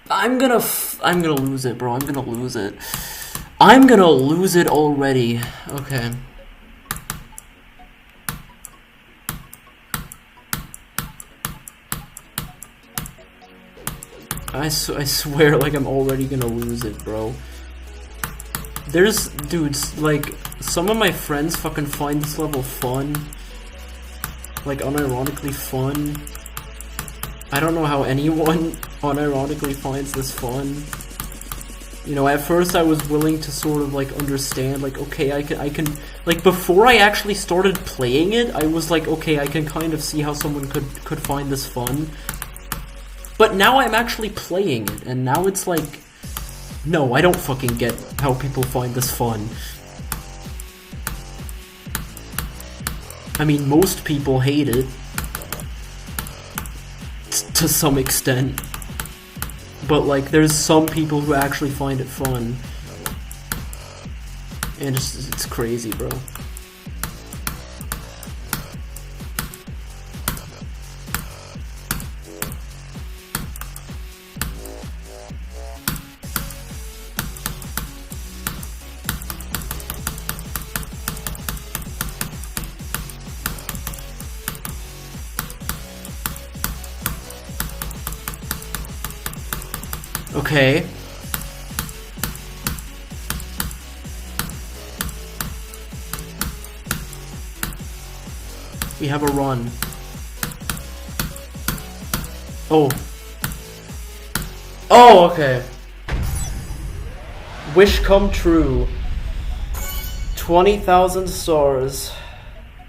I'm gonna lose it, bro. I'm gonna lose it. I'm gonna lose it already. Okay. I swear, like, I'm already gonna lose it, bro. There's, dudes, like, some of my friends fucking find this level fun. Like, unironically fun. I don't know how anyone unironically finds this fun. You know, at first I was willing to sort of, like, understand, like, okay, I can, like, before I actually started playing it, I was like, okay, I can kind of see how someone could find this fun. But now I'm actually playing it, and now it's like, no, I don't fucking get how people find this fun. I mean, most people hate it. To some extent. But, like, there's some people who actually find it fun. And it's crazy, bro. Okay. We have a run. Oh. Oh, okay. Wish come true. 20,000 stars.